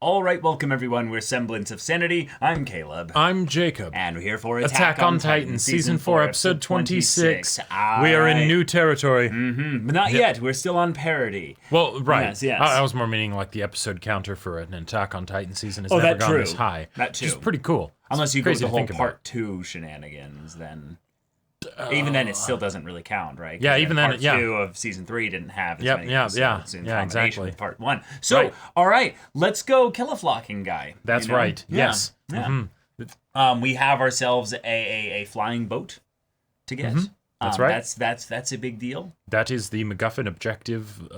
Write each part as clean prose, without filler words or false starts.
All right, welcome everyone. We're Semblance of Sanity. I'm Caleb. I'm Jacob. And we're here for Attack on Titan, Season 4, Episode 26. We are in new territory. But not yet. We're still on parody. Well, right. Yes. I was more meaning like the episode counter for an Attack on Titan season has never gone this high. That too. Which is pretty cool. Unless you go Crazy to the whole think Part 2 shenanigans, then... even then, it still doesn't really count, right? Yeah, even then, Part 2 of Season 3 didn't have as many episodes in combination exactly. with Part 1. So, all right, let's go kill a flocking guy. That's right. Yeah. Yes. Yeah. Mm-hmm. We have ourselves a flying boat to get. That's right. That's a big deal. That is the MacGuffin objective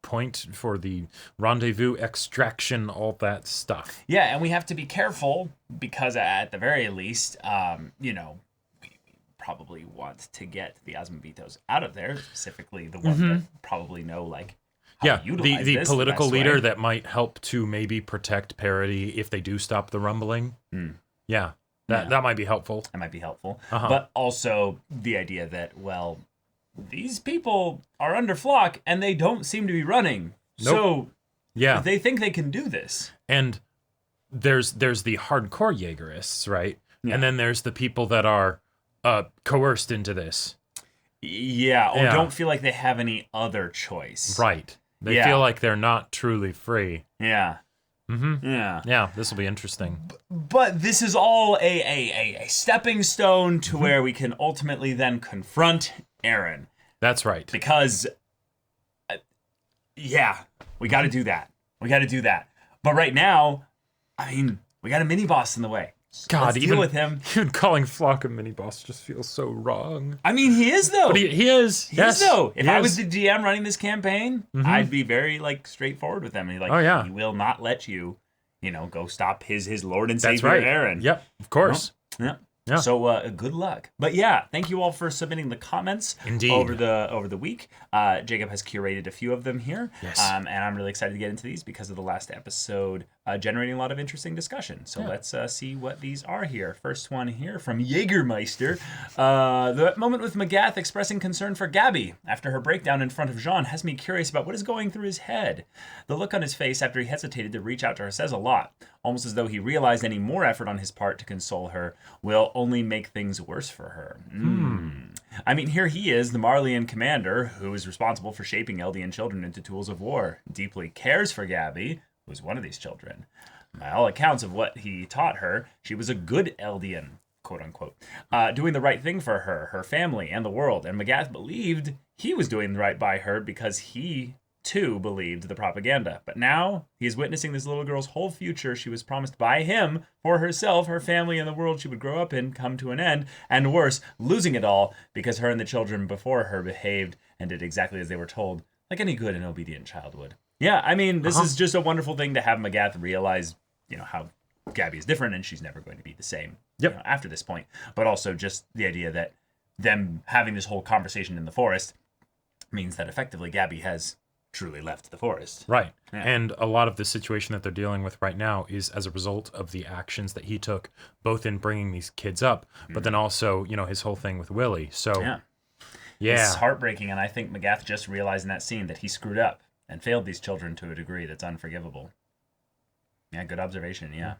point for the rendezvous, extraction, all that stuff. Yeah, and we have to be careful because at the very least, probably want to get the Asmodeus out of there, specifically the one that probably know how to utilize the this political the best leader way. that might help to maybe protect parity if they do stop the rumbling. Yeah, that might be helpful. That might be helpful. But also the idea that, well, these people are under flock and they don't seem to be running. Nope. So Yeah, they think they can do this. and there's the hardcore Jaegerists, right? Yeah. And then there's the people that are coerced into this. Yeah, or Yeah. don't feel like they have any other choice. Right. They feel like they're not truly free. Yeah. Yeah. Yeah, this will be interesting. But this is all a stepping stone to where we can ultimately then confront Aaron. That's right. Because, we got to do that. We got to do that. But right now, I mean, we got a mini boss in the way. God, Let's deal with him. Even calling Flock a mini boss just feels so wrong. I mean, he is though. But he is. He is though. If I was the the GM running this campaign, I'd be very straightforward with him. He will not let you, go stop his Lord and Savior Aaron. Yep, of course. Yeah. Yeah. So good luck. But yeah, thank you all for submitting the comments. Indeed. over the week. Jacob has curated a few of them here. Yes. And I'm really excited to get into these because of the last episode generating a lot of interesting discussion. So let's see what these are here. First one here from Jägermeister. The moment with Magath expressing concern for Gabby after her breakdown in front of Jean has me curious about what is going through his head. The look on his face after he hesitated to reach out to her says a lot. Almost as though he realized any more effort on his part to console her will only make things worse for her. I mean, here he is, the Marleyan commander, who is responsible for shaping Eldian children into tools of war, deeply cares for Gabby, who is one of these children. By all accounts of what he taught her, she was a good Eldian, quote unquote, doing the right thing for her, her family, and the world. And Magath believed he was doing right by her because he too believed the propaganda. But now he is witnessing this little girl's whole future she was promised by him for herself, her family, and the world she would grow up in come to an end, and worse, losing it all because her and the children before her behaved and did exactly as they were told, like any good and obedient child would. Yeah, I mean, this is just a wonderful thing to have Magath realize, how Gabby is different and she's never going to be the same after this point. But also just the idea that them having this whole conversation in the forest means that effectively Gabby has truly left the forest. Right. Yeah. And a lot of the situation that they're dealing with right now is as a result of the actions that he took, both in bringing these kids up, but then also, his whole thing with Willie. So, It's heartbreaking, and I think Magath just realized in that scene that he screwed up and failed these children to a degree that's unforgivable. Yeah, good observation, yeah.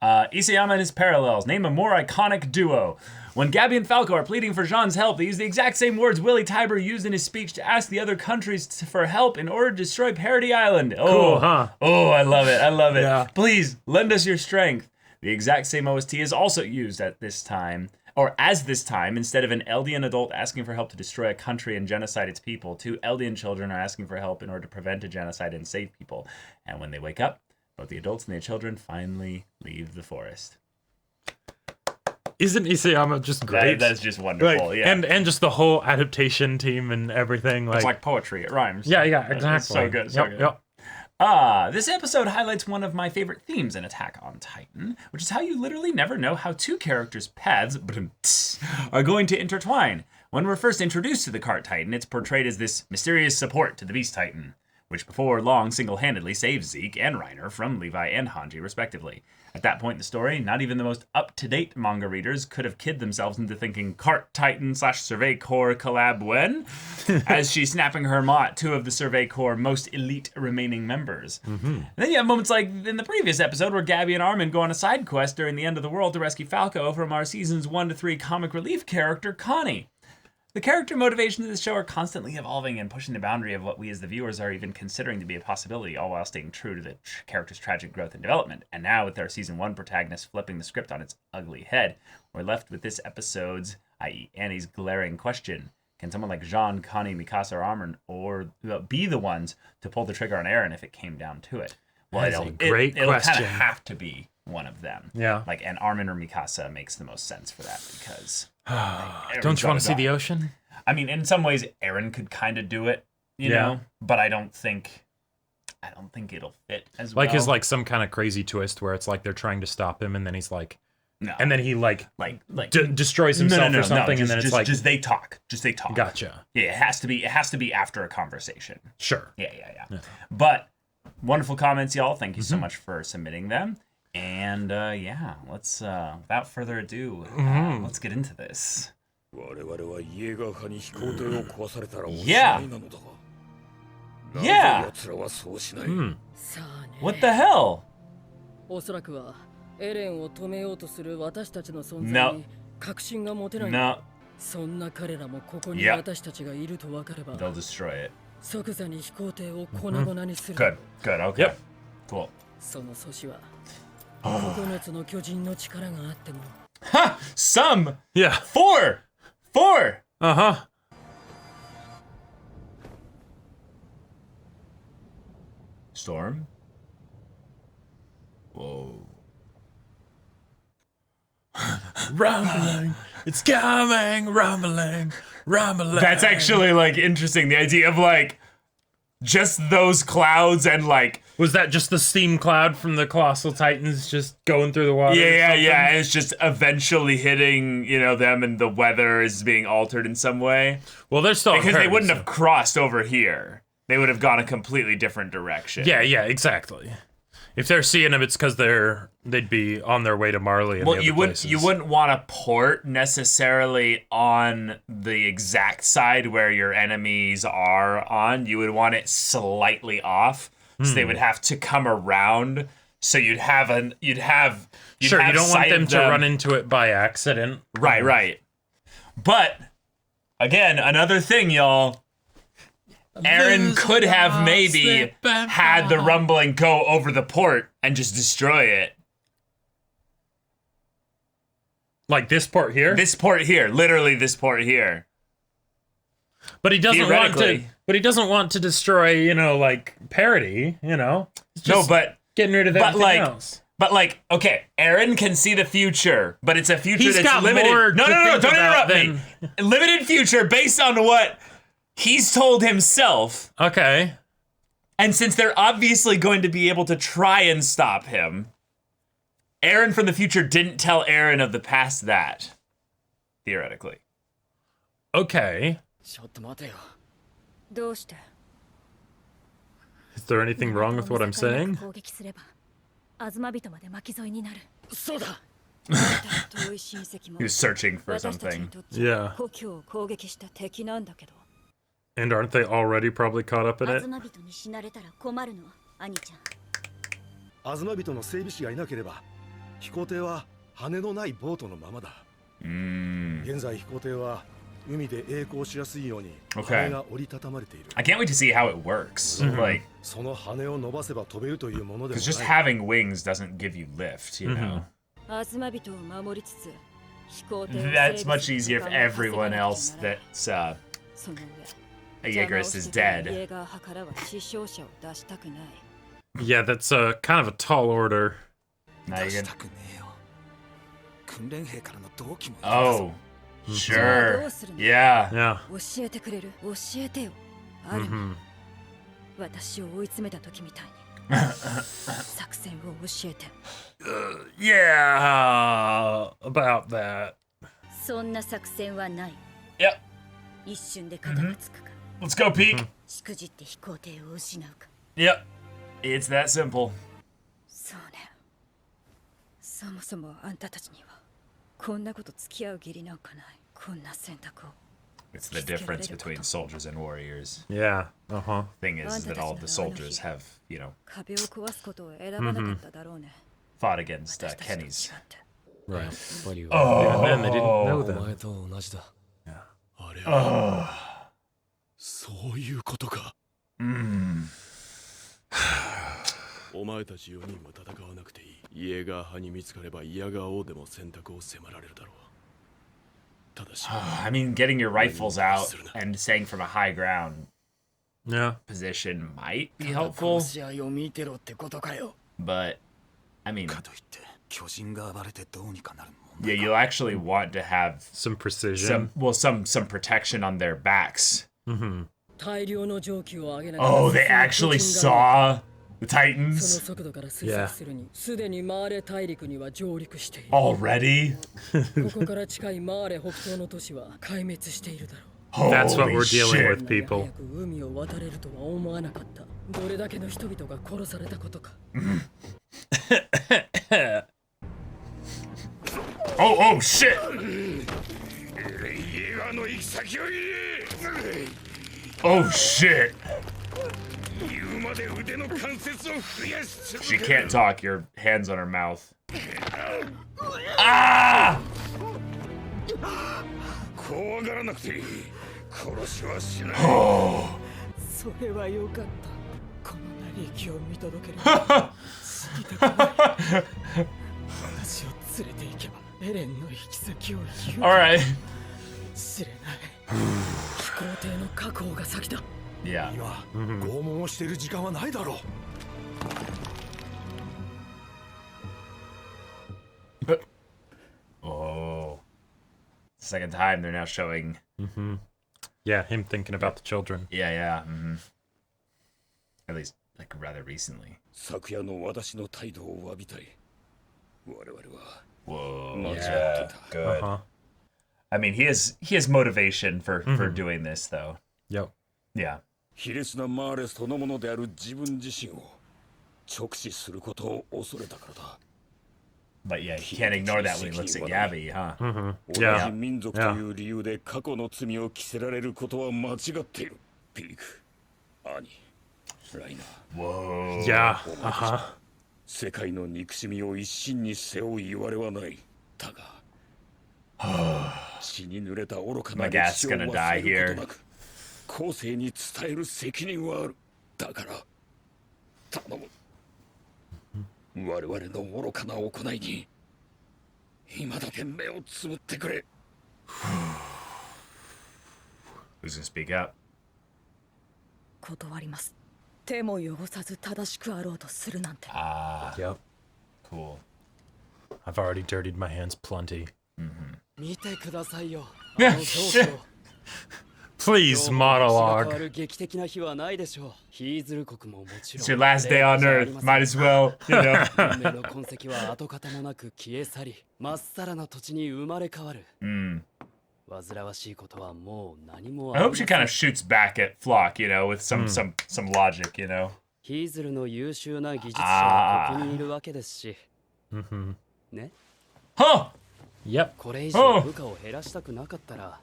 Isayama and his parallels. Name a more iconic duo. When Gabby and Falco are pleading for Jean's help, they use the exact same words Willie Tybur used in his speech to ask the other countries for help in order to destroy Parody Island. Cool, huh? Oh, I love it. I love it. Yeah. Please, lend us your strength. The exact same OST is also used at this time, or as this time, instead of an Eldian adult asking for help to destroy a country and genocide its people, two Eldian children are asking for help in order to prevent a genocide and save people. And when they wake up, both the adults and the children finally leave the forest. Isn't Isayama just great? That is just wonderful, yeah. And just the whole adaptation team and everything. It's like poetry, it rhymes. Yeah, exactly. It's so good, so good. Yep. This episode highlights one of my favorite themes in Attack on Titan, which is how you literally never know how two characters' paths are going to intertwine. When we're first introduced to the Cart Titan, it's portrayed as this mysterious support to the Beast Titan. which before long single-handedly saves Zeke and Reiner from Levi and Hanji, respectively. At that point in the story, not even the most up-to-date manga readers could have kid themselves into thinking Cart Titan / Survey Corps collab when, as she's snapping her maw at 2 of the Survey Corps' most elite remaining members. And then you have moments like in the previous episode where Gabby and Armin go on a side quest during the end of the world to rescue Falco from our seasons 1 to 3 comic relief character, Connie. The character motivations of the show are constantly evolving and pushing the boundary of what we as the viewers are even considering to be a possibility, all while staying true to the character's tragic growth and development. And now, with our season 1 protagonist flipping the script on its ugly head, we're left with this episode's, i.e. Annie's glaring question. Can someone like Jean, Connie, Mikasa, or Armin be the ones to pull the trigger on Eren if it came down to it? Well, That's a great question. It'll kind of have to be one of them. Yeah. And Armin or Mikasa makes the most sense for that because... Don't you want to see the ocean? I mean, in some ways, Eren could kind of do it, you know, but I don't think it'll fit as well. Like, is like some kind of crazy twist where it's like they're trying to stop him, and then he's like, no, and then he destroys himself or something, and then it's like, just they talk. Gotcha. Yeah, it has to be after a conversation. Sure. Yeah. But wonderful comments, y'all. Thank you so much for submitting them. And let's without further ado, let's get into this. Yeah. What the hell? No. They'll destroy it. Good. Okay. Yep. Cool. Ha! Some! Yeah. 4! Uh-huh. Storm? Whoa. Rumbling. It's coming. Rumbling. That's actually, interesting. The idea of, just those clouds and, Was that just the steam cloud from the Colossal Titans just going through the water? Yeah. And it's just eventually hitting, them, and the weather is being altered in some way. Well, they're still because they wouldn't have crossed over here. They would have gone a completely different direction. Yeah, exactly. If they're seeing them, it's because they'd be on their way to Marley. And you wouldn't want to port necessarily on the exact side where your enemies are on. You would want it slightly off. So they would have to come around. So you'd have you don't want them to run into it by accident. Right. But again, another thing, y'all. Eren could have maybe had the rumbling go over the port and just destroy it. Like this port here? This port here, literally this port here. But he doesn't want to. But he doesn't want to destroy, parody. Just getting rid of everything else. But okay, Eren can see the future, but it's a future He's that's got limited. More No, don't interrupt me. Limited future based on what he's told himself. Okay. And since they're obviously going to be able to try and stop him, Eren from the future didn't tell Eren of the past that. Theoretically. Okay. Is there anything wrong with what I'm saying? He was searching for something. Yeah. And aren't they already probably caught up in it? Okay. I can't wait to see how it works. Because just having wings doesn't give you lift, That's much easier if everyone else that's Jaegerist is dead. Yeah, that's kind of a tall order. Now you can... Oh, sure. Yeah. Yeah, about that. Yep. Let's go, Peek. しくじって飛行艇を失うか。 Yep. It's that simple. そうね。そもそもあんたたちにはこんなこと付き合う義理なんかない。こんな選択を。 It's the difference between soldiers and warriors. Yeah. Uh-huh. Thing is that all of the soldiers have, you know, 壁を壊すことを選ばなかっただろうね。 fought against Kenny's. Right. Oh. And then they didn't know お them. 前と同じだ。 Yeah. あれは、そういうことか。お前たち4人は戦わなくていい。イエーガー派に見つかればイヤガー王でも選択を迫られるだろう。ただし、 I mean, getting your rifles out and staying from a high ground Yeah. position might be ただ helpful, 殺し合いを見てろってことかよ。 but I mean, かといって巨人が暴れてどうにかなるもん yeah, you'll actually want to have Some precision. some protection on their backs. 大量の蒸気を上げな Oh, they actually saw the その Titans 速度から推測するに、すでにマーレ大陸には上陸している。 already. ここから近いマーレ北東の都市は壊滅しているだろう。 That's what Holy we're dealing shit. with, people. 早く海を渡れるとは思わなかった。どれだけの人々が殺されたことか。 Oh shit. イエーガーの行き先を言え。 Oh shit. 言うまで腕の関節を増やし続 She け can't talk. Your hands on her mouth. Ah! 怖がらなくていい。殺しはしない。それはよかった。この嘆きを見届ける。死にたくない。私を連れて行けばエレンの行き先を言う All right. 知れない。飛行艇の確保が先だ。 Yeah. 今拷問をしている時間はないだろう Oh. Second time they're now showing. Yeah, him thinking about the children. Yeah. At least, like, rather recently. 昨夜の私の態度を詫びたい。我々は Whoa. Yeah, Good. Uh-huh. I mean, he has motivation for doing this, though. Yep. Yeah. 卑劣なマーレそのものである自分自身を直視することを恐れたからだ。 But yeah, he can't ignore that when he looks at Gabby, huh? 同じ民族という理由で過去の罪を着せられることは間違っている。ピーク、兄、ライナー。 Whoa. Yeah. Uh-huh. 世界の憎しみを一身に背負う言われはない。だが、血に濡れた愚かな歴史を忘れることなく、後世に伝える責任はある。だから、頼む。我々の愚かな行いに、今だけ目をつぶってくれ。Who's gonna speak up? 断ります。手も汚さず正しくあろうとするなんて。 Ah, Yep. cool. I've already dirtied my hands plenty. 見てくださいよ。 Yeah, あの上 shit. 司を Please, 変わ monologue. る劇的な日はないでしょう。ヒーズル国ももちろ It's ん。 your last day on Earth. Might as well, you know. 運命の痕跡は跡形もなく消え去り、まっさらな土地に生まれ変わる。煩わしいことはもう何も I あり hope ま she せん。 kind of shoots back at Flock, you know, with some logic, you know. ヒーズルの優秀な技術者はここにいるわけですし。ね。 Huh? Yep. これ以上部下を減らしたくなかったら、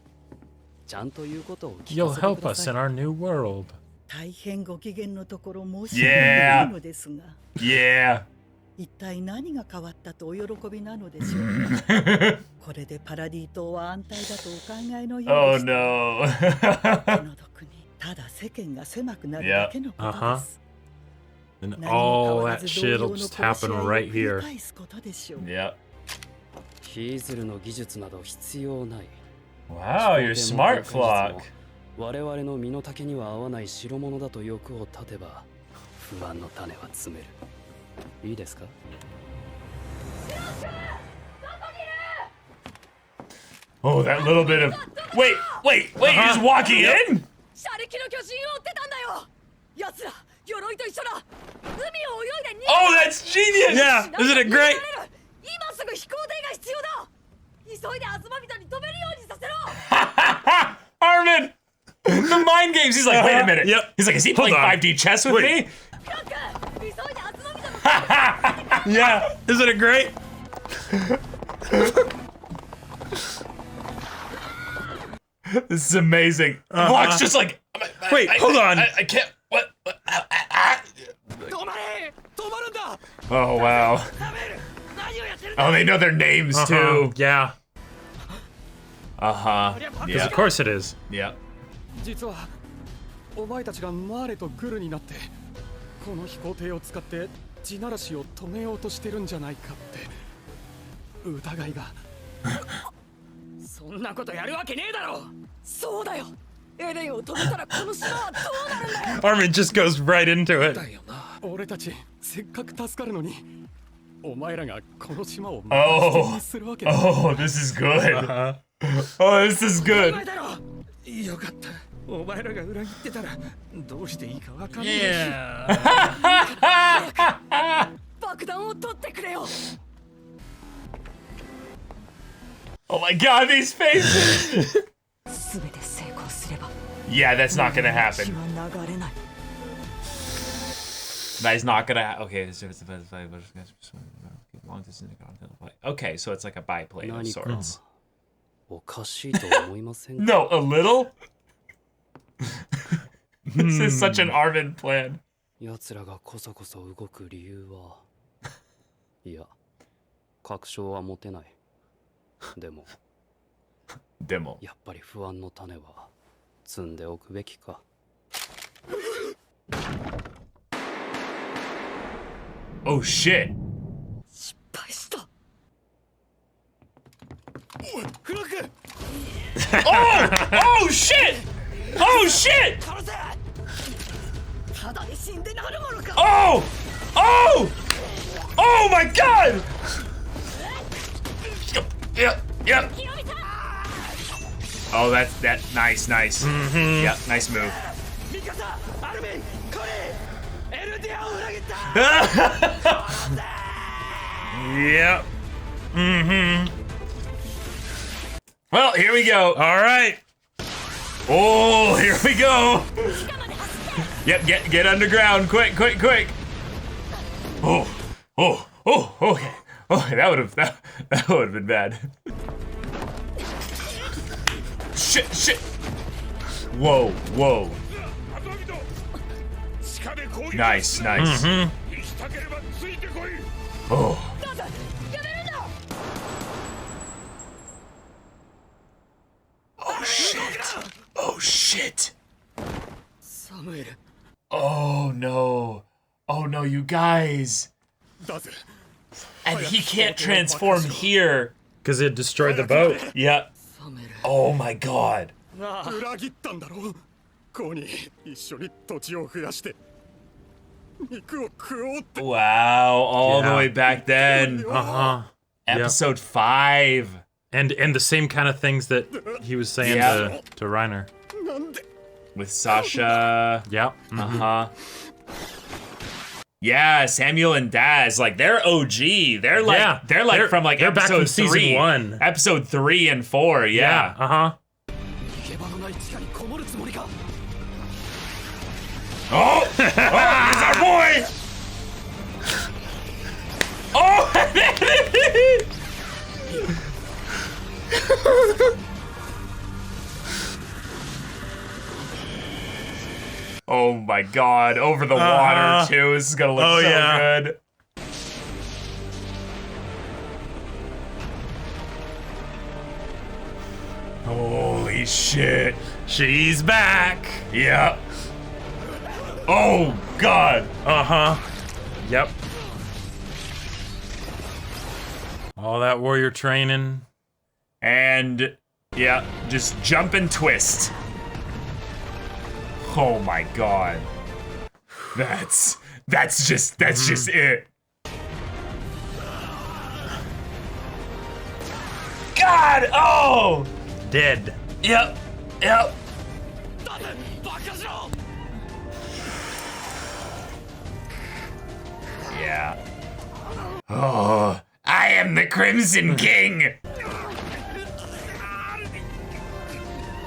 ちゃんと言うことを聞 You'll かせて help くだ us さ in い。 our new world. 大変ご機嫌のところ申し訳ないのですが、 Yeah. 一体何が変わったとお喜びなのでしょうか。これでパラディ島は安泰だとお考えのよう Oh です。 no. この毒にただ世間が狭くなるだけのことです。 And 何も変 all わら that ず shit'll 同様の just 殺し合 happen いを right 繰り here. 返すことでしょう。 Yep. ヒーズルの技術など必要ない。 Wow, you're smart, Flock. 我々の身の丈には合わない代物だと欲を立てば不安の種は摘める。いいですか？ Oh, that little bit of. Wait, you're just walking in? 車力の巨人を追ってたんだよ。奴ら鎧と一緒だ。海を泳いで Oh, that's genius! Yeah, isn't it great? 今すぐ飛行艇が必要だ。急いでアズマビトに止めるようにさせろ。 Armin! The mind games. He's like, wait a minute. Yep. He's like, is he playing on. 5D chess with me? Yeah. Isn't it great? This is amazing. Block's just like, Wait, hold on. I can't. What? Oh wow. Oh, they know their names too. Yeah. Yeah. Of course it is. Yeah. 実はお前たちがマーレとグルになってこの飛行艇を使って地ならしを止めようとしてるんじゃないかって疑いがそんなことやるわけねえだろそうだよエレンを止めたらこの島はどうなるんだよ Armin just goes right into it. 俺たちせっかく助かるのにお前らがこの島を Oh. するわけだ Oh, this is good. Oh, this is good. よかったお前らが裏切ってたらどうしていいかわかんないし Yeah. 爆弾を取ってくれよ Oh my god, these faces. 全て成功すれば Yeah, that's not gonna happen. 血は流れない That's not gonna. Okay, okay, so it's like a biplane of sorts. おかしいと思いませんか No, a little. This is such an Armin plan. 奴らがこそこそ動く理由はいや確証は持てないでも Demo. やっぱり不安の種は積んでおくべきか Oh shit. 失敗した Oh shit. Oh shit. ただで死んでなるものか Oh. Oh. Oh my god. Yep. Yep. Oh, that's that. Nice, nice. Yep, nice move. 味方アルミンコニーエルディアを裏切った Yep. Well, here we go. All right. Oh, here we go. Yep, get underground, quick. Oh, okay. Okay, that would have been bad. Shit. Whoa. Nice. Oh. Oh shit. サムエル Oh no, you guys. だぜ And he can't transform here. Because it destroyed the boat. Yep. サムエル Oh my god. 裏切ったんだろコニー一緒に土地を増やして肉を食おうって Wow, all the Yeah. way back then. Episode 5. And the same kind of things that he was saying Yeah. to Reiner. なんで With Sasha. Yep. Yeah, Samuel and Daz, like they're OG. They're like Yeah, they're like they're- from like they're back episode from season 3. 1. Episode 3 and 4, yeah. Uh-huh. 逃げ場のない地下にこもるつもりか Oh! Here's our boy! Oh! Oh my god, over the water too. This is gonna look so good. Holy shit. She's back. Yep. Oh god. Uh-huh. Yep. All that warrior training. And yeah, just jump and twist. Oh my god. That's just it. God! Oh! Dead. Yep. Yeah. Oh, I am the Crimson King!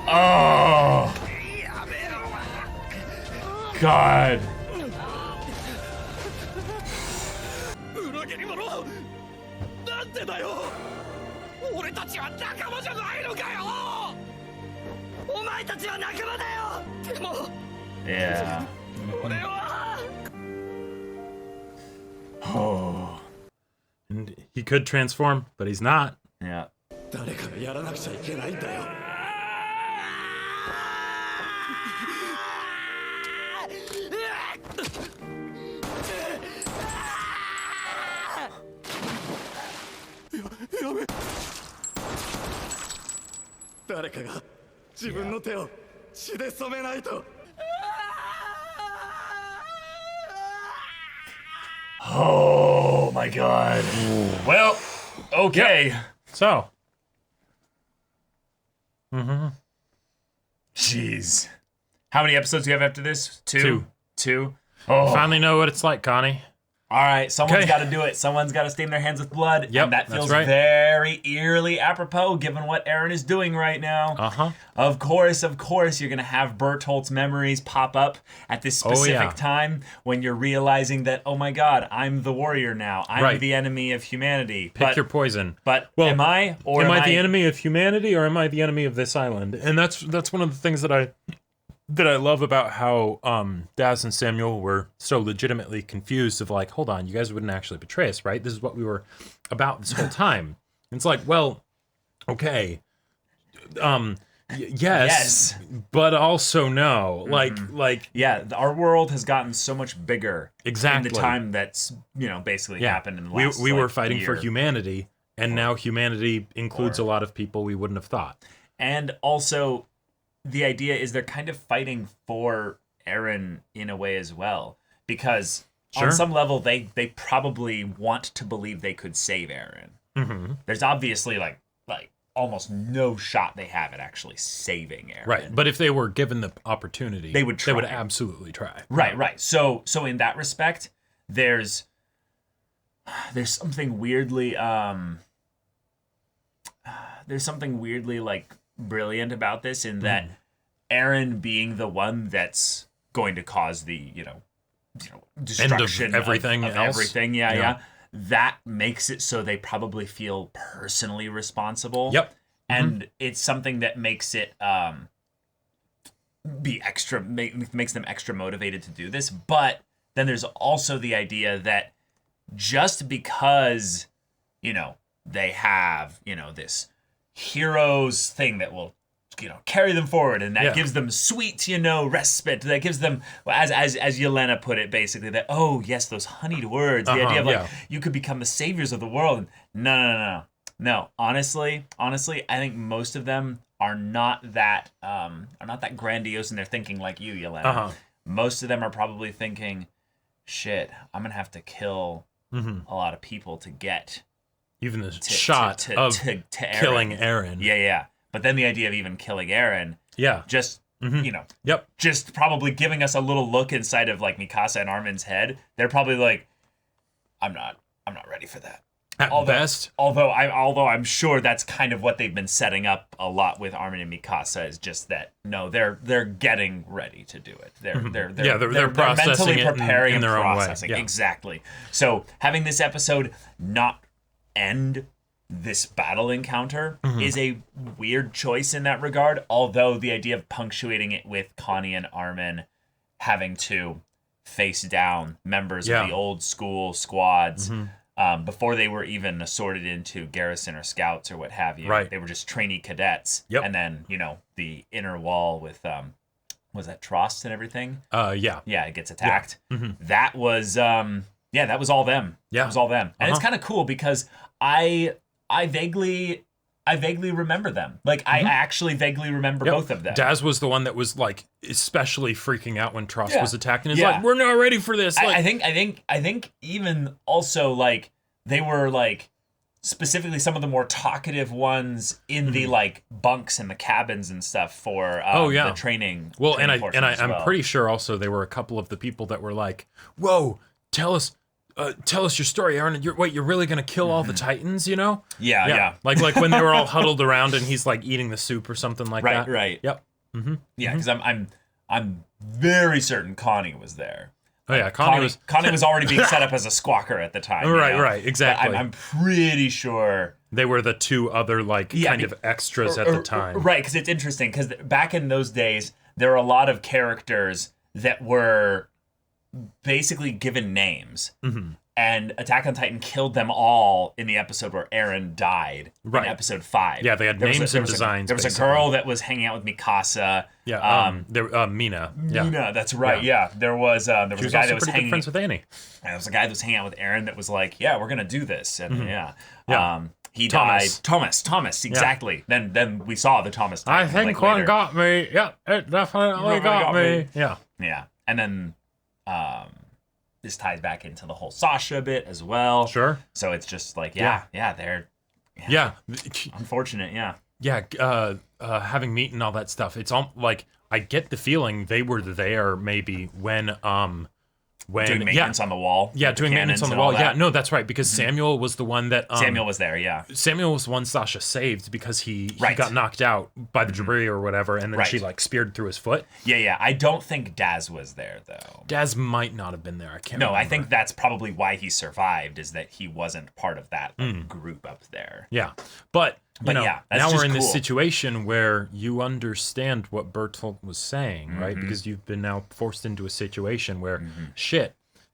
Oh! God. 裏切り者なんでだよ俺たちは仲間じゃないのかよお前たちは仲間だよでも Yeah. 俺は Oh. And he could transform, but he's not. Yeah. 誰かがやらなくちゃいけないんだよ やめ誰かが自分の手を血で染めないと Oh my God. Well, okay. So, Jeez. How many episodes do you have after this? Two. Two? Oh. finally know what it's like, Connie. All right, someone's Okay. got to do it. Someone's got to stain their hands with blood. Yep, and that that's feels right. very eerily apropos given what Aaron is doing right now. Uh-huh. Of course, you're going to have Bertolt's memories pop up at this specific time when you're realizing that, oh my God, I'm the warrior now. I'm Right. the enemy of humanity. Pick your poison. But Well, am I? Or am I the enemy of humanity, or am I the enemy of this island? And that's one of the things that I love about how Daz and Samuel were so legitimately confused of like, hold on, you guys wouldn't actually betray us, right? This is what we were about this whole time. And it's like, well, okay, yes, but also no. Like, yeah, our world has gotten so much bigger Exactly. in the time that's, basically happened in the last we were like, fighting for year. humanity, and now humanity includes a lot of people we wouldn't have thought. And also, the idea is they're kind of fighting for Aaron in a way as well. Because Sure. on some level, they probably want to believe they could save Aaron. Mm-hmm. There's obviously, like almost no shot they have at actually saving Aaron. Right, but if they were given the opportunity, They would try. absolutely try. Right. So in that respect, there's something weirdly like brilliant about this in that Aaron being the one that's going to cause the destruction everything of else. everything. Yeah. That makes it so they probably feel personally responsible. Yep. And it's something that makes it makes them extra motivated to do this. But then there's also the idea that just because, they have, this heroes thing that will, carry them forward, and that gives them sweet, respite. That gives them, as Yelena put it, basically, that, oh, yes, those honeyed words. The idea of, like, you could become the saviors of the world. No. Honestly, I think most of them are not that grandiose in their thinking like you, Yelena. Most of them are probably thinking, shit, I'm going to have to kill a lot of people to get even the shot of killing Aaron. Yeah. But then the idea of even killing Aaron, just just probably giving us a little look inside of like Mikasa and Armin's head. They're probably like, I'm not ready for that. At best. Although I'm sure that's kind of what they've been setting up a lot with Armin and Mikasa, is just that no, they're getting ready to do it. They're processing mentally it preparing in their and own way. processing. Yeah. Exactly. So having this episode not end this battle encounter is a weird choice in that regard, although the idea of punctuating it with Connie and Armin having to face down members of the old school squads before they were even assorted into garrison or scouts or what have you. Right. They were just trainee cadets. Yep. And then, the inner wall with was that Trost and everything? Yeah, it gets attacked. That was that was all them. Yeah. It was all them. And it's kind of cool because I vaguely remember them. Like, I actually vaguely remember both of them. Daz was the one that was like especially freaking out when Trost was attacked, and he's like, "We're not ready for this." Like, I think even also like they were like specifically some of the more talkative ones in the like bunks and the cabins and stuff for the training. Well, training I'm pretty sure also there were a couple of the people that were like, "Whoa, tell us your story, Aaron. You're really gonna kill all the Titans, Yeah. Like when they were all huddled around and he's like eating the soup or something like that. Right. Yep. Yeah, because I'm very certain Connie was there. Oh yeah, Connie was already being set up as a squawker at the time. Right, exactly. But I'm pretty sure they were the two other kind of extras at the time. Right, because it's interesting because back in those days there were a lot of characters that were basically given names. Mm-hmm. And Attack on Titan killed them all in the episode where Eren died in episode 5. Yeah, they had names and designs. There was a girl that was hanging out with Mikasa. Yeah, Mina. Yeah. Mina, that's right. Yeah, there was a guy that was hanging. Good friends with Annie. There was a guy that was hanging out with Eren that was like, "Yeah, we're gonna do this," and he Thomas. died. Thomas, exactly. Yeah. Then we saw the Thomas. I think one got me. Yeah, it definitely got me. Yeah. Yeah, and then this ties back into the whole Sasha bit as well. Sure. So it's just like, they're unfortunate. Having meat and all that stuff. It's all like I get the feeling they were there maybe when doing maintenance on the wall. Yeah, doing maintenance on the wall. Yeah, no, that's right, because Samuel was the one that Samuel was there. Yeah, Samuel was the one Sasha saved because he got knocked out by the debris or whatever, and then she speared through his foot. Yeah. I don't think Daz was there though. Daz might not have been there. I can't. No, remember. I think that's probably why he survived, is that he wasn't part of that group up there. Yeah, but now we're in this cool. situation where you understand what Bertolt was saying, right? Because you've been now forced into a situation where,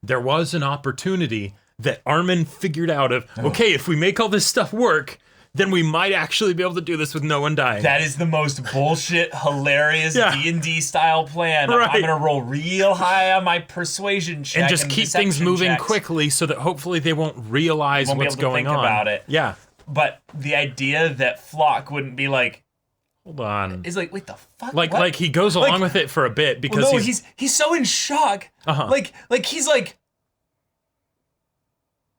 there was an opportunity that Armin figured out of, okay, if we make all this stuff work, then we might actually be able to do this with no one dying. That is the most bullshit, hilarious D&D style plan. Right. I'm going to roll real high on my persuasion check and just keep things moving quickly so that hopefully they won't realize what's going on. About it. Yeah. But the idea that Flock wouldn't be like, hold on, is like, wait, the fuck? Like he goes along with it for a bit because he's so in shock. Like he's like,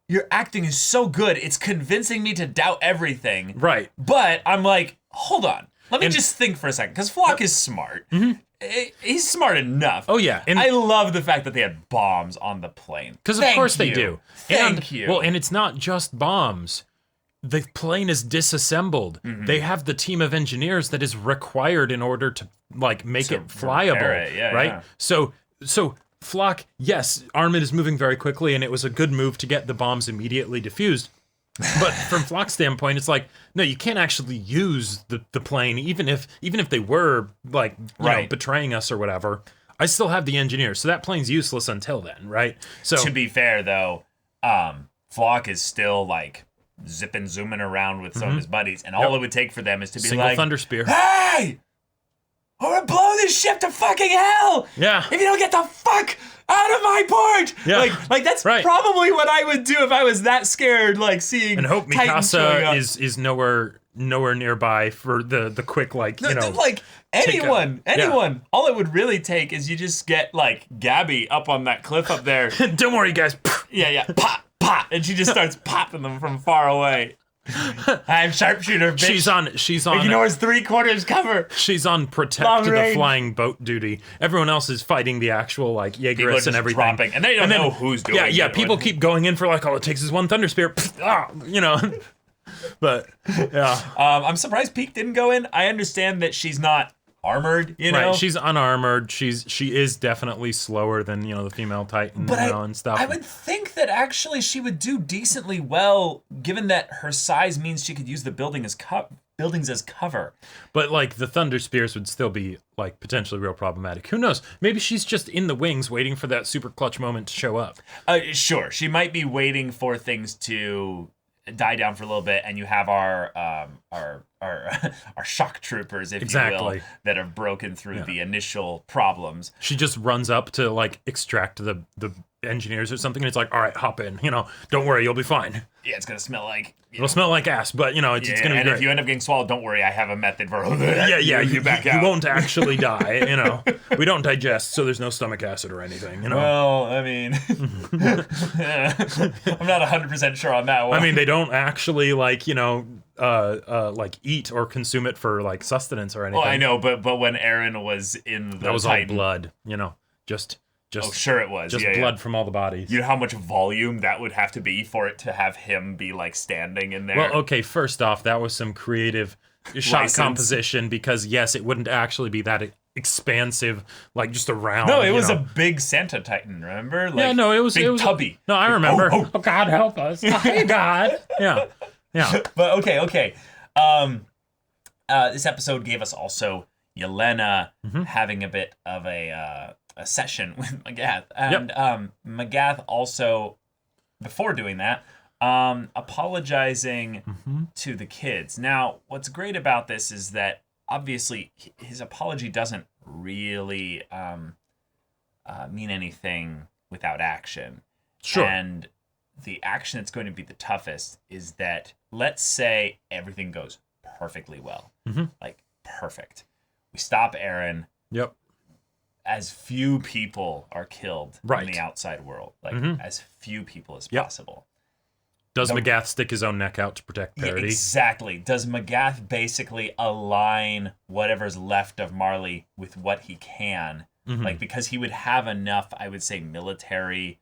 your acting is so good, it's convincing me to doubt everything. Right. But I'm like, hold on, let me just think for a second, because Flock is smart. He's smart enough. Oh yeah, and I love the fact that they had bombs on the plane. Because of course they do. Thank you. Well, and it's not just bombs. The plane is disassembled. They have the team of engineers that is required in order to make it flyable, right? Yeah. So Flock, yes, Armin is moving very quickly, and it was a good move to get the bombs immediately defused. But from Flock's standpoint, it's like, no, you can't actually use the plane, even if they were betraying us or whatever. I still have the engineers, so that plane's useless until then, right? So to be fair, though, Flock is still zipping, zooming around with some of his buddies, and all it would take for them is to be single thunder spear. Hey, I'm gonna blow this ship to fucking hell. Yeah. If you don't get the fuck out of my port. Yeah. Like that's probably what I would do if I was that scared. See, and hope Mikasa is nowhere nearby for the quick anyone. All it would really take is you just get Gabby up on that cliff up there. Don't worry, guys. Yeah. Pop. And she just starts popping them from far away. I'm sharpshooter, bitch. She's on. Ignores 3/4 cover. She's on protect the flying boat duty. Everyone else is fighting the actual Jaegerists and everything. Dropping, and they don't know who's doing it. Yeah. People keep going in for all it takes is one thunder spear. But yeah. I'm surprised Peak didn't go in. I understand that she's not armored, Right, she's unarmored. She is definitely slower than the female Titan, and stuff. I would think that actually she would do decently well, given that her size means she could use the buildings as cover. But the thunder spears would still be potentially real problematic. Who knows? Maybe she's just in the wings waiting for that super clutch moment to show up. Sure, she might be waiting for things to die down for a little bit, and you have our shock troopers, if you will, that have broken through the initial problems. She just runs up to extract the engineers or something, and it's all right, hop in. Don't worry, you'll be fine. Yeah, it's gonna smell it'll smell like ass, but it's gonna be great. And if you end up getting swallowed, don't worry, I have a method for you back out. You won't actually die. We don't digest, so there's no stomach acid or anything. Well, I mean, I'm not 100% sure on that one. I mean, they don't actually eat or consume it for sustenance or anything. Oh, I know, but when Eren was in the that was Titan, all blood. Just sure it was. Just blood from all the bodies. You know how much volume that would have to be for it to have him be standing in there? Well, okay, first off, that was some creative shot composition, because yes, it wouldn't actually be that expansive, like just around. No, it was a big Santa Titan, remember? Like, yeah, no, it was big tubby. No, I remember. Oh, God help us. Hey, God. Yeah. But okay. This episode gave us also Yelena having a bit of a session with Magath. And Magath also, before doing that, apologizing to the kids. Now, what's great about this is that obviously his apology doesn't really mean anything without action. Sure. And the action that's going to be the toughest is that, let's say everything goes perfectly well. Like, perfect. We stop Eren. Yep. As few people are killed in the outside world. Like, as few people as possible. Does Magath stick his own neck out to protect Parody? Yeah, exactly. Does Magath basically align whatever's left of Marley with what he can? Like, because he would have enough, I would say, military...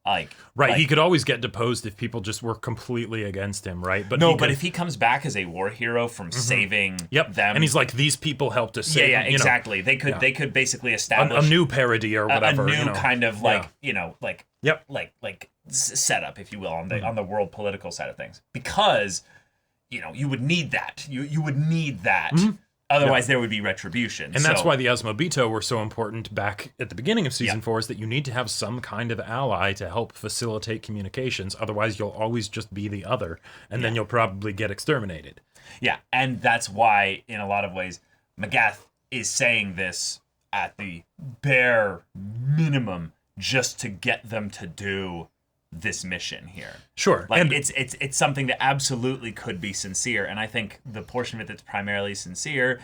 he could always get deposed if people just were completely against him, right? But but if he comes back as a war hero from saving them, and he's like, these people helped us save. Yeah, exactly. They could basically establish a new parody or whatever, a new kind of setup, if you will, on the world political side of things, because you would need that. You would need that. Otherwise, there would be retribution. And that's why the Asmobito were so important back at the beginning of Season 4, is that you need to have some kind of ally to help facilitate communications. Otherwise, you'll always just be the other, and then you'll probably get exterminated. Yeah, and that's why, in a lot of ways, Magath is saying this at the bare minimum just to get them to do this mission here. Sure. Like, and it's something that absolutely could be sincere, and I think the portion of it that's primarily sincere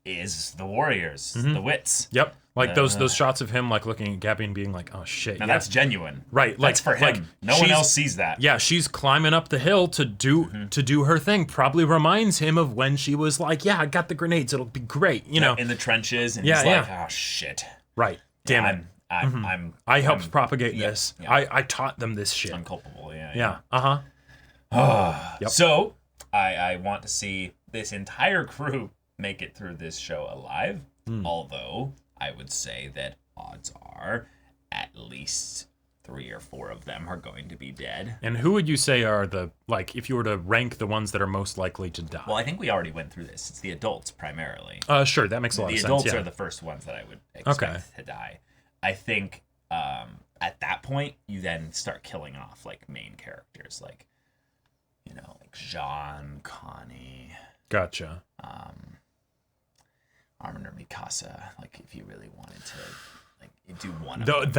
is the warriors, the wits. Yep. Like those shots of him like looking at Gabby and being like, "Oh shit." Now that's genuine. Right. That's for him. Like, no one else sees that. Yeah, she's climbing up the hill to do her thing. Probably reminds him of when she was like, "Yeah, I got the grenades. It'll be great." You know, in the trenches, and he's like, "Oh shit." Right. Damn it. I helped propagate this. Yeah. I taught them this shit. Unculpable, Yeah. Yep. So, I want to see this entire crew make it through this show alive, although I would say that odds are at least 3 or 4 of them are going to be dead. And who would you say are if you were to rank the ones that are most likely to die? Well, I think we already went through this. It's the adults primarily. Sure, that makes a lot of sense. The adults are the first ones that I would expect to die. I think at that point, you then start killing off like main characters, like Jean, Connie. Gotcha. Armin or Mikasa. Like, if you really wanted to do one of them.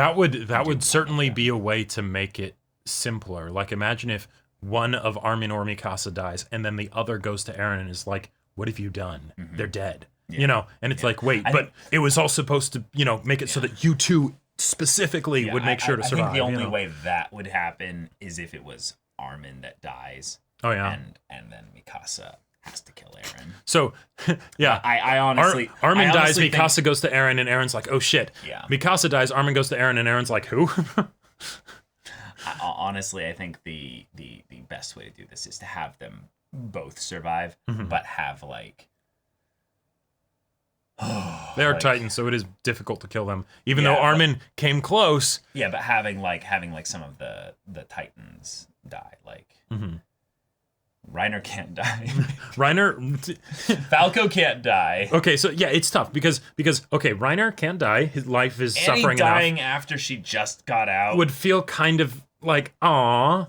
That would certainly be a way to make it simpler. Like, imagine if one of Armin or Mikasa dies, and then the other goes to Eren and is like, "What have you done? They're dead." Yeah. And it's like, wait, but it was all supposed to, make it so that you two specifically would make sure to survive. I think the only way that would happen is if it was Armin that dies. Oh, yeah. And then Mikasa has to kill Eren. So, yeah. I honestly... Armin dies, Mikasa goes to Eren, and Eren's like, oh, shit. Yeah. Mikasa dies, Armin goes to Eren, and Eren's like, who? Honestly, I think the best way to do this is to have them both survive, but have, they are Titans, so it is difficult to kill them. Even though Armin came close. Yeah, but having some of the Titans die, Reiner can't die. Falco can't die. Okay, so yeah, it's tough because Reiner can't die. His life is Annie suffering dying enough. After she just got out would feel kind of like, aw.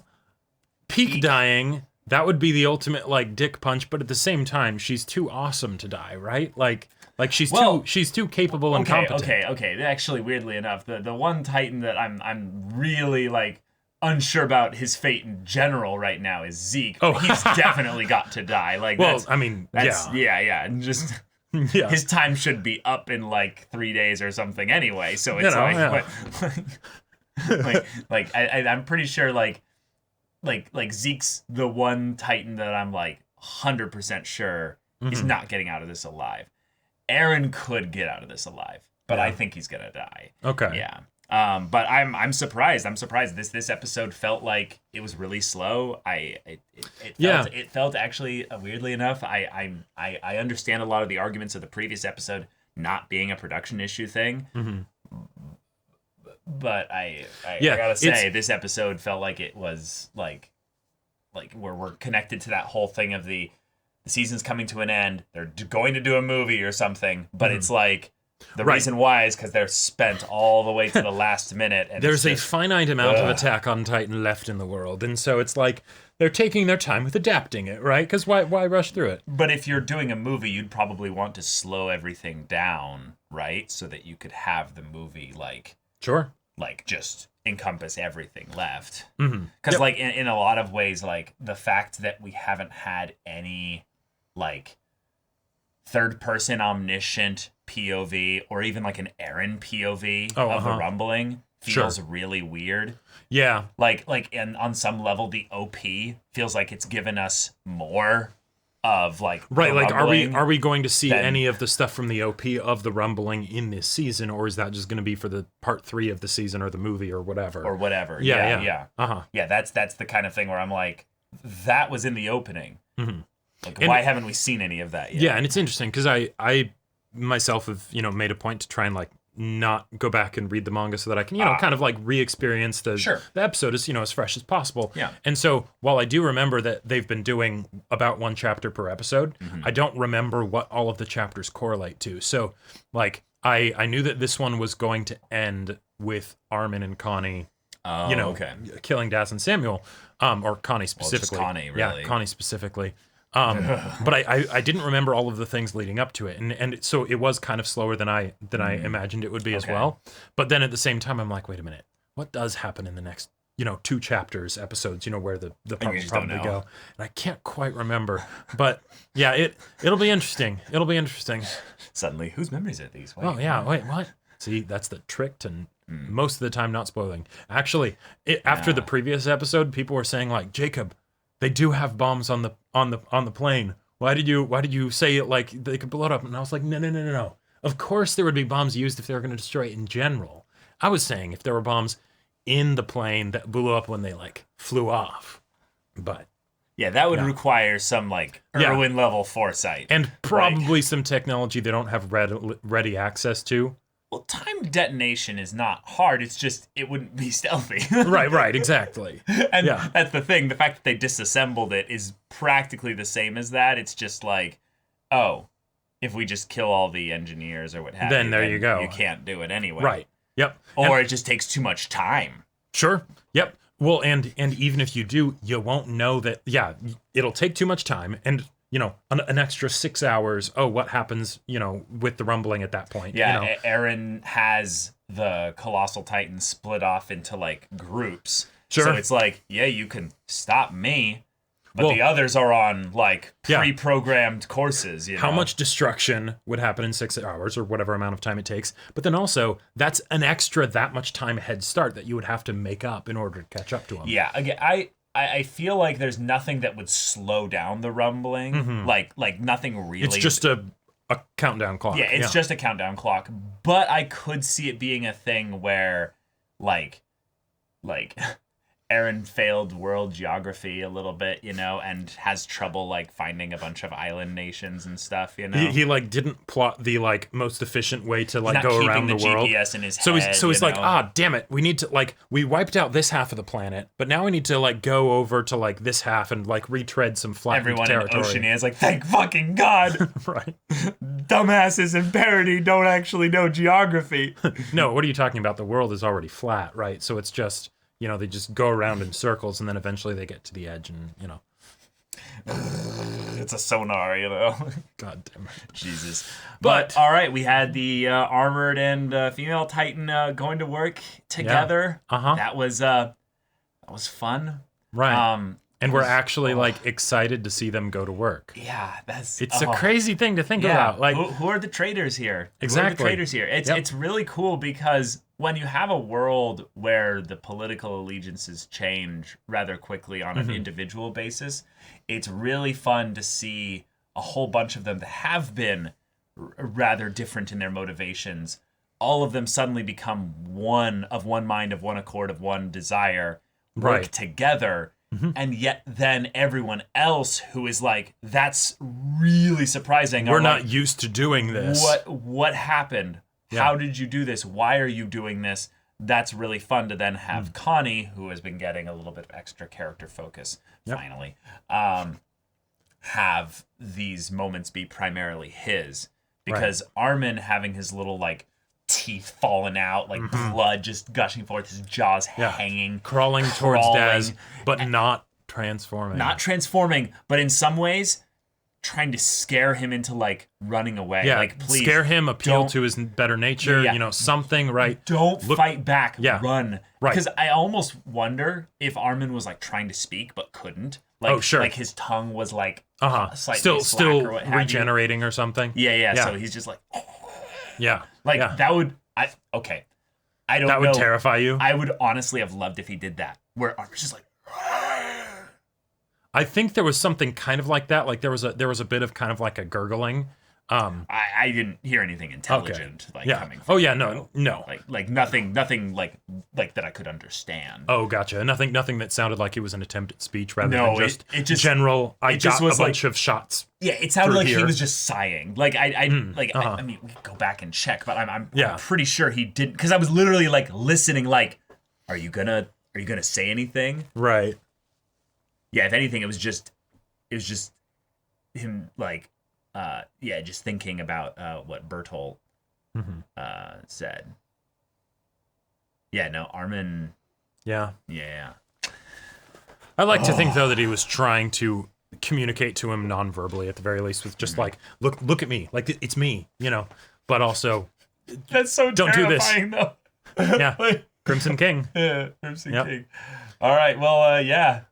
Peak dying, that would be the ultimate dick punch, but at the same time, she's too awesome to die, right? Like she's too capable and competent. Okay. Actually, weirdly enough, the one Titan that I'm really unsure about his fate in general right now is Zeke. Oh, he's definitely got to die. Yeah. And just his time should be up in 3 days or something anyway. So it's I'm pretty sure Zeke's the one Titan that I'm 100% sure he's not getting out of this alive. Eren could get out of this alive, but I think he's gonna die. Okay. Yeah. But I'm surprised. This episode felt like it was really slow. It felt actually weirdly enough. I understand a lot of the arguments of the previous episode not being a production issue thing. But I Yeah, gotta say, this episode felt like it was like we're connected to that whole thing of the season's coming to an end. They're going to do a movie or something, but it's like the reason why is because they're spent all the way to the last minute. And there's a finite amount of Attack on Titan left in the world, and so it's like they're taking their time with adapting it, right? Because why rush through it? But if you're doing a movie, you'd probably want to slow everything down, right? So that you could have the movie Sure. Just encompass everything left. Because like in a lot of ways, like the fact that we haven't had any like third person omniscient POV or even like an Eren POV of the rumbling feels really weird. Yeah. And on some level the OP feels like it's given us more of like right, like are we going to see any of the stuff from the OP of the rumbling in this season, or is that just going to be for the part 3 of the season or the movie or whatever? Yeah. Yeah, that's the kind of thing where I'm like, that was in the opening. Like, why haven't we seen any of that yet? Yeah, and it's interesting because I myself have made a point to try and like not go back and read the manga so that I can kind of like re-experience the episode as as fresh as possible. Yeah. And so while I do remember that they've been doing about 1 chapter per episode, I don't remember what all of the chapters correlate to. So like I knew that this one was going to end with Armin and Connie killing Daz and Samuel, or Connie specifically. Well, just Connie, really. Yeah, Connie specifically. But I didn't remember all of the things leading up to it, and so it was kind of slower than I imagined it would be as well. But then at the same time, I'm like, wait a minute, what does happen in the next 2 chapters episodes? Where the part will probably go, and I can't quite remember. But yeah, it'll be interesting. It'll be interesting. Suddenly, whose memories are these? Wait, wait, what? See, that's the trick to most of the time not spoiling. Actually, after the previous episode, people were saying like, Jacob, they do have bombs on the plane. Why did you say it like they could blow it up? And I was like, no. Of course there would be bombs used if they were going to destroy it in general. I was saying if there were bombs in the plane that blew up when they like flew off. But yeah, that would require some like Irwin level foresight and probably some technology they don't have ready access to. Well, timed detonation is not hard. It's just it wouldn't be stealthy. right, exactly. And that's the thing. The fact that they disassembled it is practically the same as that. It's just like, oh, if we just kill all the engineers or what have you, then there you go. You can't do it anyway. Right. Yep. Or it just takes too much time. Sure. Yep. Well, and even if you do, you won't know that. Yeah, it'll take too much time, and an extra 6 hours. Oh, what happens, with the rumbling at that point? Yeah, Eren has the Colossal Titan split off into, like, groups. Sure. So it's like, yeah, you can stop me, but the others are on, like, pre-programmed courses, How much destruction would happen in 6 hours or whatever amount of time it takes? But then also, that's an extra that much time head start that you would have to make up in order to catch up to them. Yeah, again, I feel like there's nothing that would slow down the rumbling. Like nothing really. It's just a countdown clock. Yeah, it's just a countdown clock. But I could see it being a thing where, like Eren failed world geography a little bit, and has trouble like finding a bunch of island nations and stuff, He like didn't plot the like most efficient way to like go around the world. GPS in his head, so he's like, damn it, we need to like we wiped out this half of the planet, but now we need to like go over to like this half and like retread some flattened territory. Everyone in Oceania is like, thank fucking God. Right. Dumbasses in parody don't actually know geography. No, what are you talking about? The world is already flat, right? So it's just they just go around in circles, and then eventually they get to the edge, and it's a sonar, God damn it, Jesus. But all right, we had the armored and female Titan going to work together. Yeah. That was fun, right? And we're actually like excited to see them go to work. Yeah, it's a crazy thing to think about. Like, who are the traders here? Exactly. Who are the traders here? It's really cool because when you have a world where the political allegiances change rather quickly on an individual basis, it's really fun to see a whole bunch of them that have been rather different in their motivations. All of them suddenly become one mind, of one accord, of one desire, work together. and yet then everyone else who is like, that's really surprising. We're are not like, used to doing this. What happened? Yeah. How did you do this? Why are you doing this? That's really fun to then have Connie, who has been getting a little bit of extra character focus, finally, have these moments be primarily his. Because Armin having his little, like, teeth falling out, like blood just gushing forth, his jaws hanging. Crawling towards Daz, but not transforming. Not transforming, but in some ways, trying to scare him into, like, running away. Yeah, like, please. scare him, appeal to his better nature, you know, something, right? Don't fight back, run. Right. Because I almost wonder if Armin was, like, trying to speak but couldn't. Like, like his tongue was, like, slightly still or what have regenerating or something. Yeah, so he's just like... Yeah. Like, that would... I don't know. That would terrify you? I would honestly have loved if he did that. Where Armin's just like... I think there was something kind of like that. Like, there was a bit of kind of like a gurgling. I didn't hear anything intelligent coming from no. Like nothing like that I could understand. Oh, gotcha. Nothing that sounded like it was an attempt at speech rather than just it just general. I just got was a bunch of shots. Yeah, it sounded like here. he was just sighing. Like I mean, we could go back and check, but I'm pretty sure he didn't, because I was literally like listening. Like, are you gonna say anything? Right. Yeah. If anything, it was just him like. Just thinking about what Bertolt said. Yeah, no, Armin. Yeah. I like to think though that he was trying to communicate to him non-verbally at the very least, with just like, look at me, like it's me, you know. But also, that's so don't terrifying, do this. Though. Yeah, Crimson King. Yeah, Crimson King. All right, well,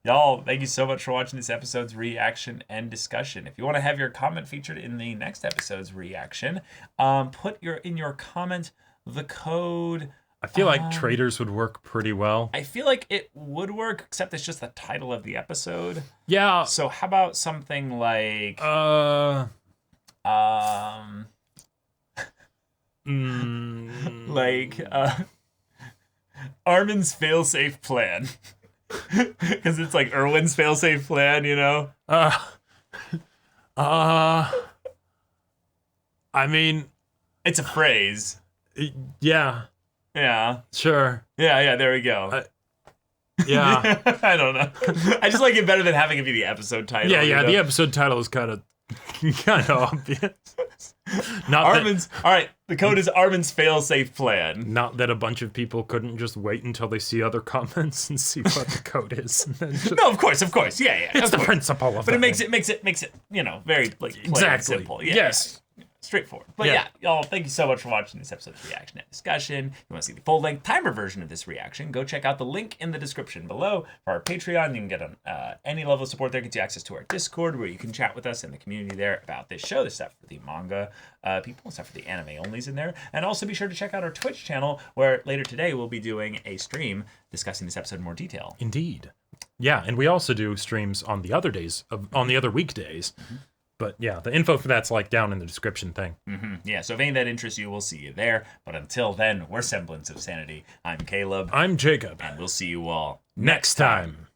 y'all, thank you so much for watching this episode's reaction and discussion. If you want to have your comment featured in the next episode's reaction, put in your comment the code. I feel like traders would work pretty well. I feel like it would work, except it's just the title of the episode. Yeah. So how about something like Armin's failsafe plan. Because it's like Erwin's failsafe plan, you know? I mean, it's a phrase. Yeah. Yeah. Sure. Yeah, there we go. Yeah. I don't know. I just like it better than having it be the episode title. Yeah, you know? The episode title is kind of obvious. All right, the code is Armin's failsafe plan. Not that a bunch of people couldn't just wait until they see other comments and see what the code is. And then just, no, of course. Yeah. It's the principle of it. But it makes it, you know, very like plain and simple. Yeah, yes. Straightforward. But y'all, thank you so much for watching this episode's reaction and discussion. If you want to see the full-length timer version of this reaction, go check out the link in the description below for our Patreon. You can get on any level of support there. Gets you access to our Discord, where you can chat with us in the community there about this show. There's stuff for the manga people, stuff for the anime onlys in there. And also be sure to check out our Twitch channel, where later today we'll be doing a stream discussing this episode in more detail. Indeed. Yeah, and we also do streams on the other days, on the other weekdays. Mm-hmm. But yeah, the info for that's like down in the description thing. Mm-hmm. Yeah, so if any of that interests you, we'll see you there. But until then, we're Semblance of Sanity. I'm Caleb. I'm Jacob. And we'll see you all next time.